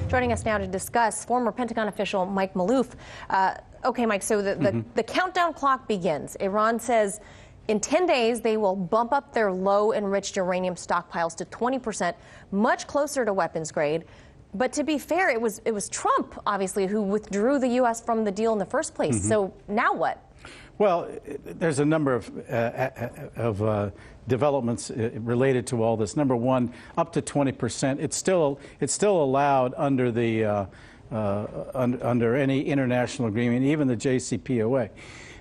Joining us now to discuss, former Pentagon official Mike Maloof. Okay, Mike, so the countdown clock begins. Iran says in 10 days they will bump up their low-enriched uranium stockpiles to 20%, much closer to weapons grade. But to be fair, it was Trump, obviously, who withdrew the U.S. from the deal in the first place. So now what? Well, there's a number of developments related to all this. Number one, up to 20%. It's still allowed under the under any international agreement, even the JCPOA.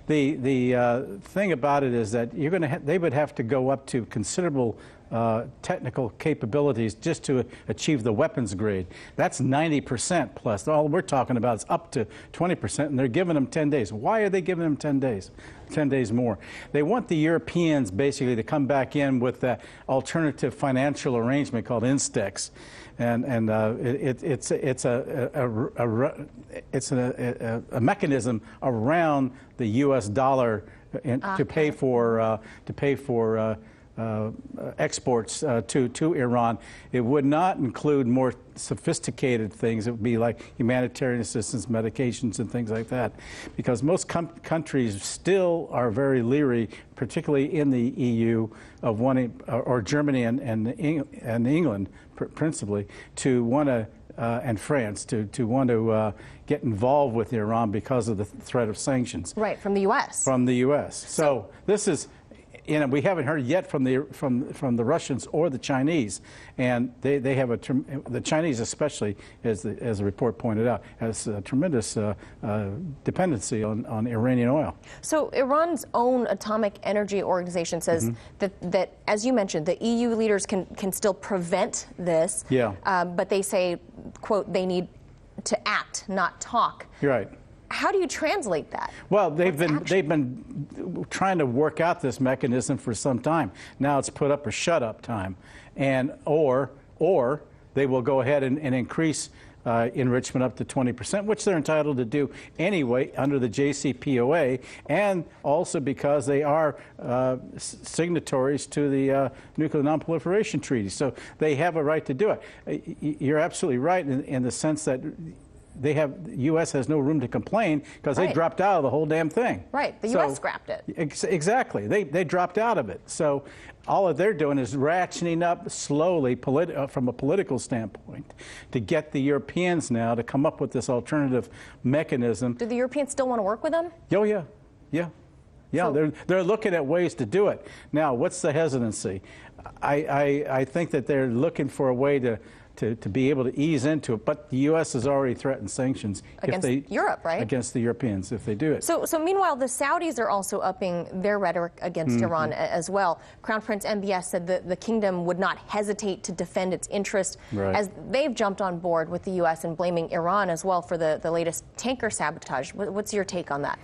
The thing about it is that they would have to go up to considerable technical capabilities just to achieve the weapons grade. That's 90% plus. All we're talking about is up to 20%, and they're giving them 10 days. Why are they giving them 10 days? 10 days more. They want the Europeans basically to come back in with that alternative financial arrangement called INSTEX. And it's a mechanism around the U.S. dollar to pay for exports to Iran. It would not include more sophisticated things. It would be like humanitarian assistance, medications, and things like that, because most countries still are very leery, particularly in the EU, of wanting, or Germany and England principally, to want to and France to want to get involved with Iran because of the threat of sanctions. Right, from the U.S. From the U.S. So this is, you know, we haven't heard yet from the Russians or the Chinese, and they have the Chinese especially, as the report pointed out, has a tremendous dependency on Iranian oil. So Iran's own Atomic Energy Organization says that, as you mentioned, the EU leaders can still prevent this. Yeah. But they say, quote, they need to act, not talk. You're right. How do you translate that? Well, they've been trying to work out this mechanism for some time. Now it's put up or shut up time, and or they will go ahead and increase enrichment up to 20%, which they're entitled to do anyway under the JCPOA, and also because they are signatories to the Nuclear Nonproliferation Treaty. So they have a right to do it. You're absolutely right in the sense that the U.S. has no room to complain because they dropped out of the whole damn thing. Right, the U.S. scrapped it. Exactly, they dropped out of it. So all that they're doing is ratcheting up slowly from a political standpoint to get the Europeans now to come up with this alternative mechanism. Do the Europeans still want to work with them? Oh, yeah. So they're looking at ways to do it. Now, what's the hesitancy? I think that they're looking for a way to be able to ease into it, but the U.S. has already threatened sanctions against Europe, right? Against the Europeans if they do it. So meanwhile, the Saudis are also upping their rhetoric against Iran as well. Crown Prince MBS said that the kingdom would not hesitate to defend its interest, as they've jumped on board with the U.S. and blaming Iran as well for the latest tanker sabotage. What's your take on that?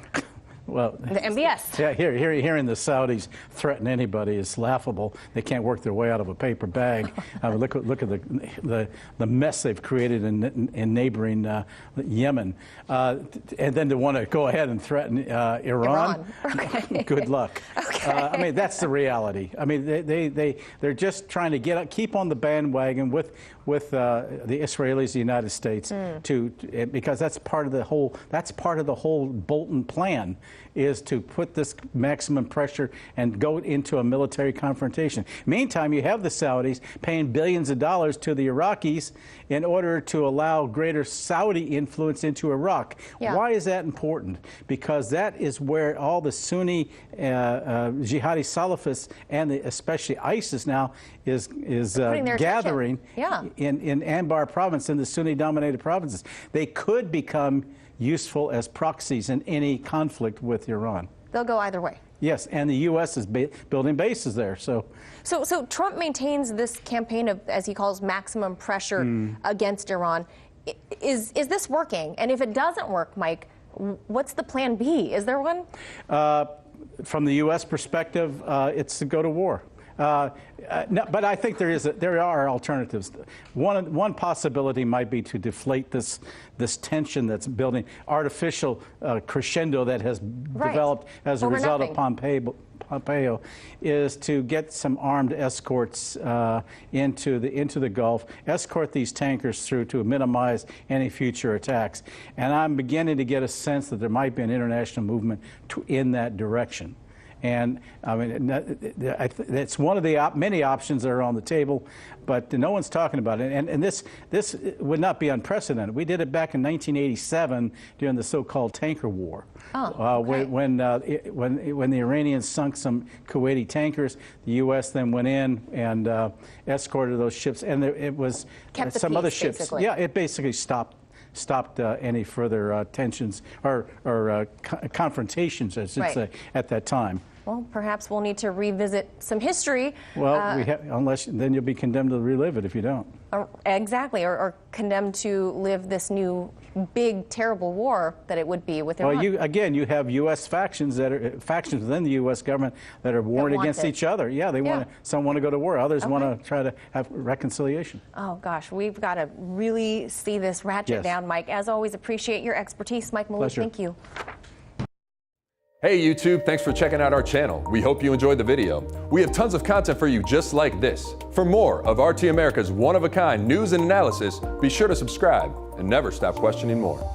Well, the MBS. Yeah, hearing the Saudis threaten anybody is laughable. They can't work their way out of a paper bag. Look at the mess they've created in neighboring Yemen, and then to want to go ahead and threaten Iran. Okay. Good luck. Okay. I mean, that's the reality. I mean, they're just trying to keep on the bandwagon with the Israelis, the United States, because that's part of the whole Bolton plan, is to put this maximum pressure and go into a military confrontation. Meantime, you have the Saudis paying billions of dollars to the Iraqis in order to allow greater Saudi influence into Iraq. Yeah. Why is that important? Because that is where all the Sunni jihadi Salafists and especially ISIS now is gathering in Anbar province, in the Sunni-dominated provinces. They could become useful as proxies in any conflict with Iran. They'll go either way. Yes, and the U.S. is building bases there. So Trump maintains this campaign of, as he calls, maximum pressure against Iran. Is this working? And if it doesn't work, Mike, what's the plan B? Is there one? From the U.S. perspective, it's to go to war. No, but I think there are alternatives. One possibility might be to deflate this tension that's building, artificial crescendo that has developed as a result of Pompeo is to get some armed escorts into the Gulf, escort these tankers through to minimize any future attacks. And I'm beginning to get a sense that there might be an international movement in that direction. And I mean, it's one of the many options that are on the table, but no one's talking about it. And this would not be unprecedented. We did it back in 1987 during the so-called tanker war. When the Iranians sunk some Kuwaiti tankers, the U.S. then went in and escorted those ships, and it was kept some the peace, other ships. basically. Yeah, it basically stopped any further tensions or confrontations, I should say, at that time. Well, perhaps we'll need to revisit some history. Well, unless then you'll be condemned to relive it if you don't. Exactly, or condemned to live this new big, terrible war that it would be with Iran. Well, you have U.S. factions within the U.S. government that are warring against each other. Yeah, some want to go to war, others want to try to have reconciliation. Oh gosh, we've got to really see this ratchet down, Mike. As always, appreciate your expertise, Mike Maloof. Thank you. Hey YouTube, thanks for checking out our channel. We hope you enjoyed the video. We have tons of content for you just like this. For more of RT America's one-of-a-kind news and analysis, be sure to subscribe and never stop questioning more.